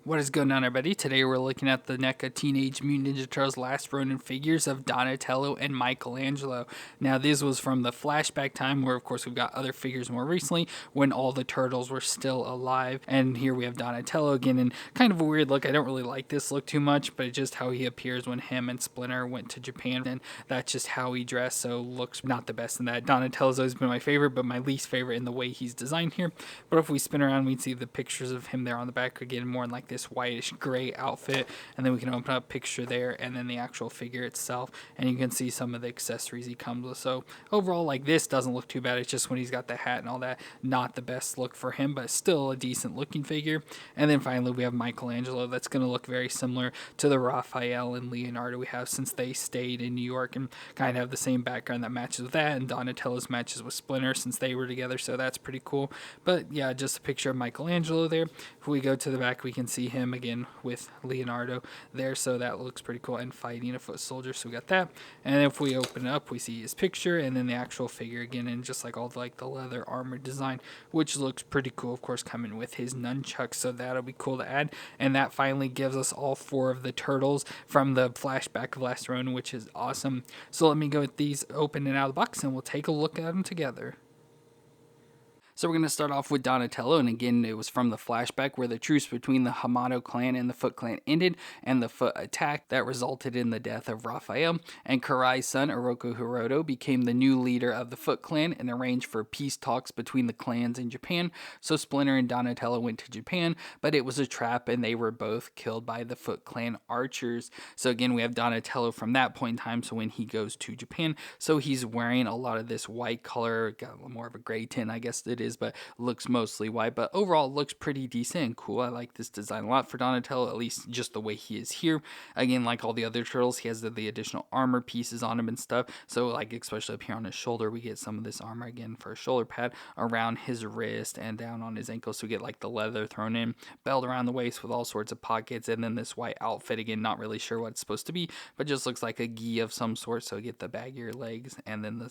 What is going on, everybody? Today we're looking at the NECA Teenage Mutant Ninja Turtles Last Ronin figures of Donatello and Michelangelo. Now, this was from the flashback time where, of course, we've got other figures more recently when all the turtles were still alive. And here we have Donatello again in kind of a weird look. I don't really like this look too much, but it's just how he appears when him and Splinter went to Japan. And that's just how he dressed, so looks not the best in that. Donatello's always been my favorite, but my least favorite in the way he's designed here. But if we spin around, we'd see the pictures of him there on the back again, more in like this whitish gray outfit, and then we can open up a picture there and then the actual figure itself, and you can see some of the accessories he comes with. So overall, like, this doesn't look too bad. It's just when he's got the hat and all that, not the best look for him, but still a decent looking figure. And then finally we have Michelangelo. That's going to look very similar to the Raphael and Leonardo we have, since they stayed in New York and kind of have the same background that matches with that, and Donatello's matches with Splinter since they were together, so that's pretty cool. But yeah, just a picture of Michelangelo there. If we go to the back, we can see him again with Leonardo there, so that looks pretty cool, and fighting a foot soldier, so we got that. And if we open it up, we see his picture and then the actual figure again, and just like all the, like the leather armor design, which looks pretty cool, of course, coming with his nunchucks, so that'll be cool to add. And that finally gives us all four of the turtles from the flashback of Last Ronin, which is awesome. So let me go with these open and out of the box, and we'll take a look at them together. So we're going to start off with Donatello, and again, it was from the flashback where the truce between the Hamato clan and the Foot clan ended, and the Foot attack that resulted in the death of Raphael, and Karai's son, Oroku Hiroto, became the new leader of the Foot clan and arranged for peace talks between the clans in Japan. So Splinter and Donatello went to Japan, but it was a trap, and they were both killed by the Foot clan archers. So again, we have Donatello from that point in time, so when he goes to Japan, so he's wearing a lot of this white color, got more of a gray tint, I guess it is, but looks mostly white. But overall, it looks pretty decent and cool. I like this design a lot for Donatello, at least just the way he is here. Again, like all the other turtles, he has the additional armor pieces on him and stuff. So like, especially up here on his shoulder, we get some of this armor again for a shoulder pad around his wrist and down on his ankle. So we get like the leather thrown in, belt around the waist with all sorts of pockets, and then this white outfit again, not really sure what it's supposed to be, but just looks like a gi of some sort. So get the baggier legs, and then the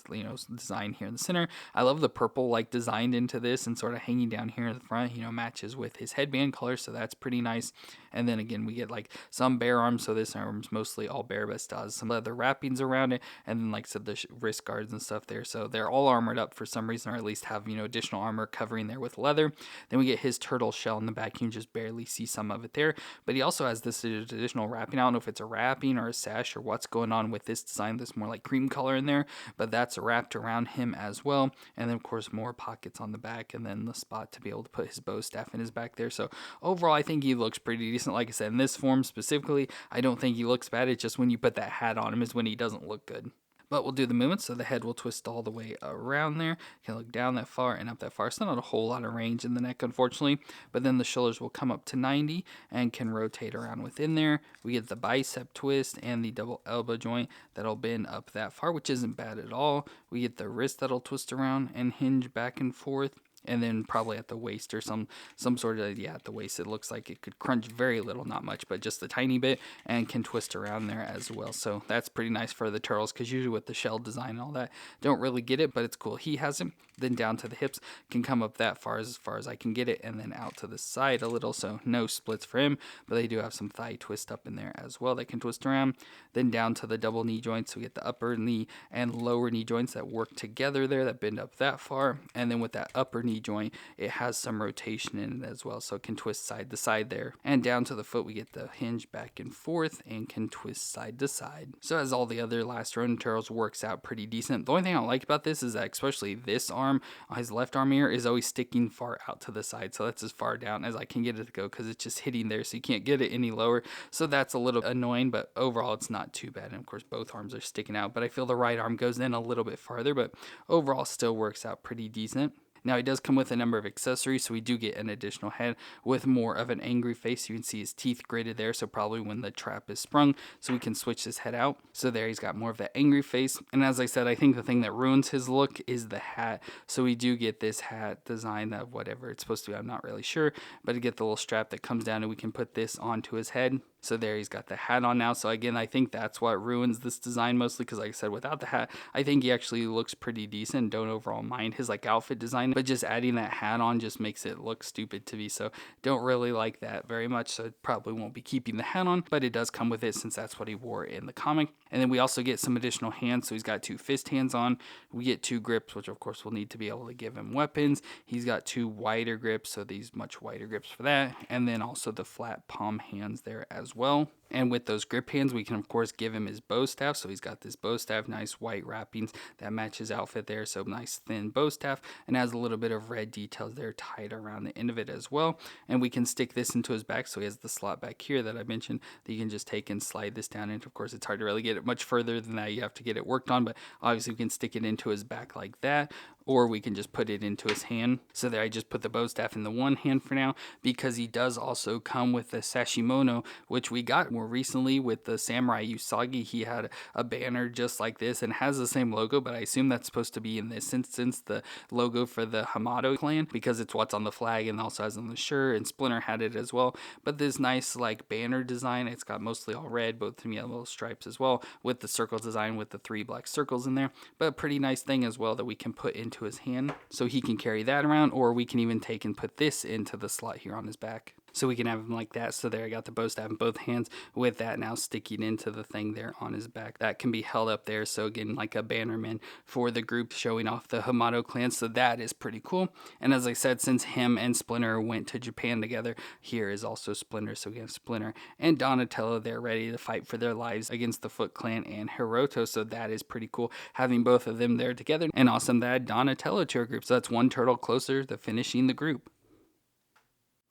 design here in the center. I love the purple like designed into this and sort of hanging down here in the front, matches with his headband color, so that's pretty nice. And then again, we get like some bare arms, so this arm's mostly all bare, but still has some leather wrappings around it, and then like I said, the wrist guards and stuff there, so they're all armored up for some reason, or at least have additional armor covering there with leather. Then we get his turtle shell in the back. You can just barely see some of it there, but he also has this additional wrapping. I don't know if it's a wrapping or a sash or what's going on with this design, this more like cream color in there, but that's wrapped around him as well. And then of course more pockets on the back, and then the spot to be able to put his bow staff in his back there. So overall, I think he looks pretty decent. Like I said, in this form specifically, I don't think he looks bad. It's just when you put that hat on him is when he doesn't look good. But we'll do the movements, so the head will twist all the way around there. You can look down that far and up that far. So not a whole lot of range in the neck, unfortunately. But then the shoulders will come up to 90 and can rotate around within there. We get the bicep twist and the double elbow joint that'll bend up that far, which isn't bad at all. We get the wrist that'll twist around and hinge back and forth. And then probably at the waist or some sort of, at the waist, it looks like it could crunch very little, not much, but just a tiny bit, and can twist around there as well. So that's pretty nice for the turtles, because usually with the shell design and all that, don't really get it, but it's cool. He has it. Then down to the hips, can come up that far as I can get it, and then out to the side a little, so no splits for him, but they do have some thigh twist up in there as well that can twist around. Then down to the double knee joints, so we get the upper knee and lower knee joints that work together there, that bend up that far. And then with that upper knee joint, it has some rotation in it as well, so it can twist side to side there. And down to the foot, we get the hinge back and forth and can twist side to side. So as all the other Last Ronin turtles, works out pretty decent. The only thing I don't like about this is that especially this arm, his left arm here, is always sticking far out to the side, so that's as far down as I can get it to go, because it's just hitting there, so you can't get it any lower. So that's a little annoying, but overall it's not too bad. And of course both arms are sticking out, but I feel the right arm goes in a little bit farther, but overall still works out pretty decent. Now, he does come with a number of accessories, so we do get an additional head with more of an angry face. You can see his teeth graded there, so probably when the trap is sprung, so we can switch his head out. So there, he's got more of that angry face. And as I said, I think the thing that ruins his look is the hat. So we do get this hat design of whatever it's supposed to be, I'm not really sure, but to get the little strap that comes down, and we can put this onto his head. So there he's got the hat on now. So again, I think that's what ruins this design mostly, because like I said, without the hat, I think he actually looks pretty decent. Don't overall mind his like outfit design, but just adding that hat on just makes it look stupid to me. So don't really like that very much. So probably won't be keeping the hat on, but it does come with it since that's what he wore in the comic. And then we also get some additional hands. So he's got 2 fist hands on. We get 2 grips, which of course we'll need to be able to give him weapons. He's got 2 wider grips, so these much wider grips for that. And then also the flat palm hands there as well. And with those grip hands, we can of course give him his bow staff. So he's got this bow staff, nice white wrappings that match his outfit there. So nice thin bow staff, and has a little bit of red details there tied around the end of it as well. And we can stick this into his back. So he has the slot back here that I mentioned that you can just take and slide this down. And of course, it's hard to really get it much further than that. You have to get it worked on, but obviously we can stick it into his back like that, or we can just put it into his hand. So there I just put the bow staff in the one hand for now, because he does also come with the sashimono, which we got more recently with the Samurai Usagi. He had a banner just like this and has the same logo, but I assume that's supposed to be in this instance the logo for the Hamato clan, because it's what's on the flag and also has on the shirt, and Splinter had it as well. But this nice like banner design, it's got mostly all red, both some yellow stripes as well, with the circle design with the 3 black circles in there. But a pretty nice thing as well that we can put into his hand, so he can carry that around, or we can even take and put this into the slot here on his back, so we can have him like that. So there I got the bow staff in both hands with that now sticking into the thing there on his back. That can be held up there, so again like a bannerman for the group showing off the Hamato clan. So that is pretty cool. And as I said, since him and Splinter went to Japan together, here is also Splinter. So we have Splinter and Donatello there ready to fight for their lives against the Foot Clan and Hiroto. So that is pretty cool having both of them there together, and awesome that Donatello to our group. So that's one turtle closer to finishing the group.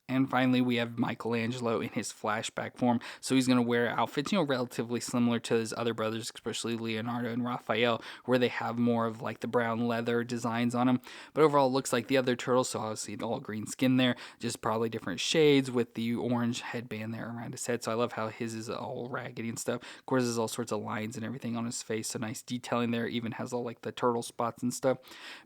And finally, we have Michelangelo in his flashback form. So he's going to wear outfits, relatively similar to his other brothers, especially Leonardo and Raphael, where they have more of like the brown leather designs on them. But overall, it looks like the other turtles. So obviously, all green skin there, just probably different shades with the orange headband there around his head. So I love how his is all raggedy and stuff. Of course, there's all sorts of lines and everything on his face. So nice detailing there. Even has all like the turtle spots and stuff.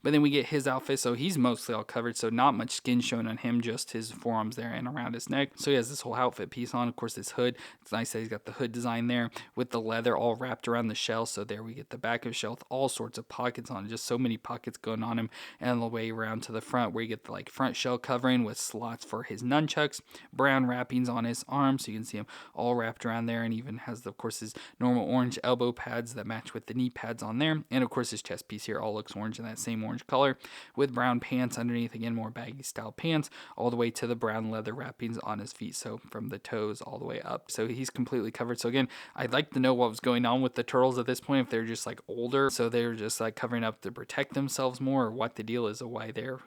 But then we get his outfit. So he's mostly all covered. So not much skin shown on him, just his forearms there and around his neck. So he has this whole outfit piece on. Of course, this hood, it's nice that he's got the hood design there with the leather all wrapped around the shell. So there we get the back of the shell with all sorts of pockets on it, just so many pockets going on him. And all the way around to the front where you get the like front shell covering with slots for his nunchucks, brown wrappings on his arms, so you can see him all wrapped around there, and even has of course his normal orange elbow pads that match with the knee pads on there. And of course his chest piece here all looks orange in that same orange color, with brown pants underneath, again more baggy style pants, all the way to the brown leather wrappings on his feet, so from the toes all the way up. So he's completely covered. So again, I'd like to know what was going on with the turtles at this point, if they're just like older, so they're just like covering up to protect themselves more, or what the deal is, or why they're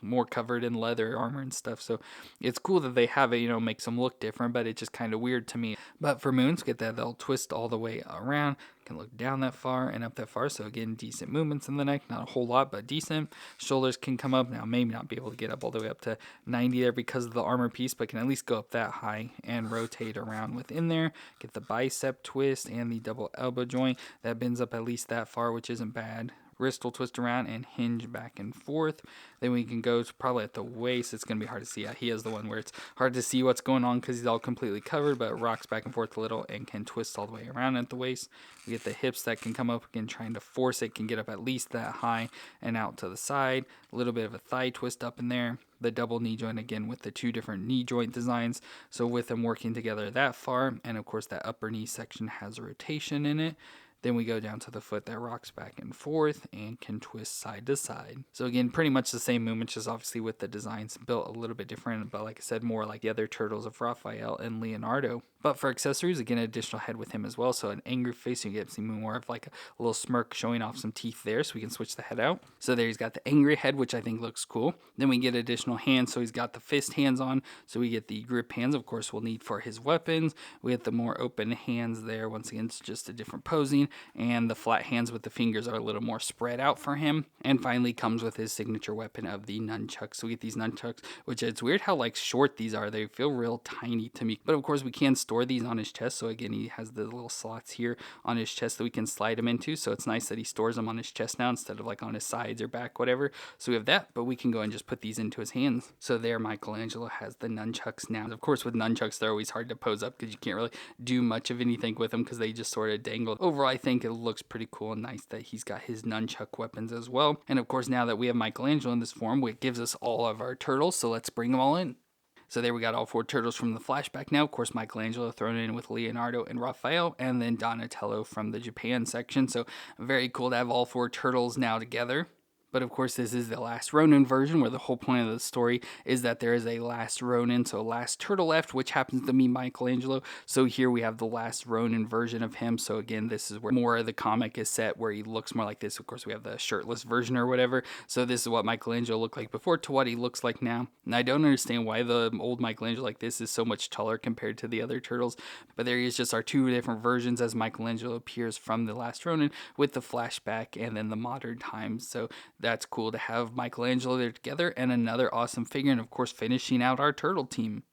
more covered in leather armor and stuff. So it's cool that they have it, makes them look different, but it's just kind of weird to me. But for Moons, get that they'll twist all the way around, can look down that far and up that far. So again, decent movements in the neck, not a whole lot, but decent. Shoulders can come up. Now maybe not be able to get up all the way up to 90 there because of the armor piece, but can at least go up that high and rotate around within there. Get the bicep twist and the double elbow joint that bends up at least that far, which isn't bad. Wrist will twist around and hinge back and forth. Then we can go to probably at the waist. It's going to be hard to see. Yeah, he is the one where it's hard to see what's going on because he's all completely covered, but rocks back and forth a little and can twist all the way around at the waist. We get the hips that can come up again, trying to force it, can get up at least that high and out to the side. A little bit of a thigh twist up in there. The double knee joint again with the 2 different knee joint designs. So with them working together that far, and of course that upper knee section has a rotation in it. Then we go down to the foot that rocks back and forth and can twist side to side. So again, pretty much the same movement, just obviously with the designs built a little bit different, but like I said, more like the other turtles of Raphael and Leonardo. But for accessories, again, additional head with him as well. So an angry face, you get some more of like a little smirk showing off some teeth there, so we can switch the head out. So there he's got the angry head, which I think looks cool. Then we get additional hands, so he's got the fist hands on. So we get the grip hands, of course, we'll need for his weapons. We get the more open hands there. Once again, it's just a different posing. And the flat hands with the fingers are a little more spread out for him. And finally comes with his signature weapon of the nunchucks. So we get these nunchucks, which it's weird how like short these are. They feel real tiny to me. But of course, we can store store these on his chest. So again, he has the little slots here on his chest that we can slide them into. So it's nice that he stores them on his chest now instead of like on his sides or back, whatever. So we have that, but we can go and just put these into his hands. So there, Michelangelo has the nunchucks now. Of course, with nunchucks, they're always hard to pose up because you can't really do much of anything with them because they just sort of dangle. Overall, I think it looks pretty cool and nice that he's got his nunchuck weapons as well. And of course, now that we have Michelangelo in this form, it gives us all of our turtles. So let's bring them all in. So there we got all 4 turtles from the flashback now. Of course, Michelangelo thrown in with Leonardo and Raphael, and then Donatello from the Japan section. So very cool to have all 4 turtles now together. But of course, this is the last Ronin version, where the whole point of the story is that there is a last Ronin, so last turtle left, which happens to be Michelangelo. So here we have the last Ronin version of him. So again, this is where more of the comic is set, where he looks more like this. Of course, we have the shirtless version or whatever. So this is what Michelangelo looked like before to what he looks like now. And I don't understand why the old Michelangelo like this is so much taller compared to the other turtles. But there he is, just our 2 different versions as Michelangelo appears from the last Ronin with the flashback and then the modern times. So that's cool to have Michelangelo there together and another awesome figure, and of course finishing out our turtle team.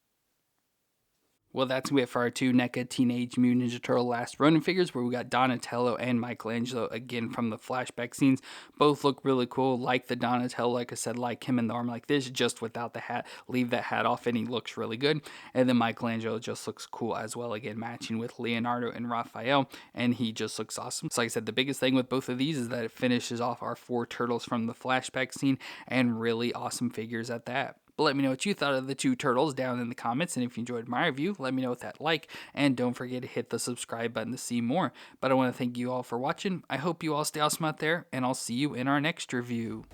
Well, that's it for our 2 NECA Teenage Mutant Ninja Turtle Last Ronin figures, where we got Donatello and Michelangelo again from the flashback scenes. Both look really cool. Like the Donatello, like I said, like him in the arm like this, just without the hat. Leave that hat off and he looks really good. And then Michelangelo just looks cool as well, again, matching with Leonardo and Raphael, and he just looks awesome. So like I said, the biggest thing with both of these is that it finishes off our 4 turtles from the flashback scene, and really awesome figures at that. But let me know what you thought of the 2 turtles down in the comments, and if you enjoyed my review, let me know with that like, and don't forget to hit the subscribe button to see more. But I want to thank you all for watching. I hope you all stay awesome out there, and I'll see you in our next review.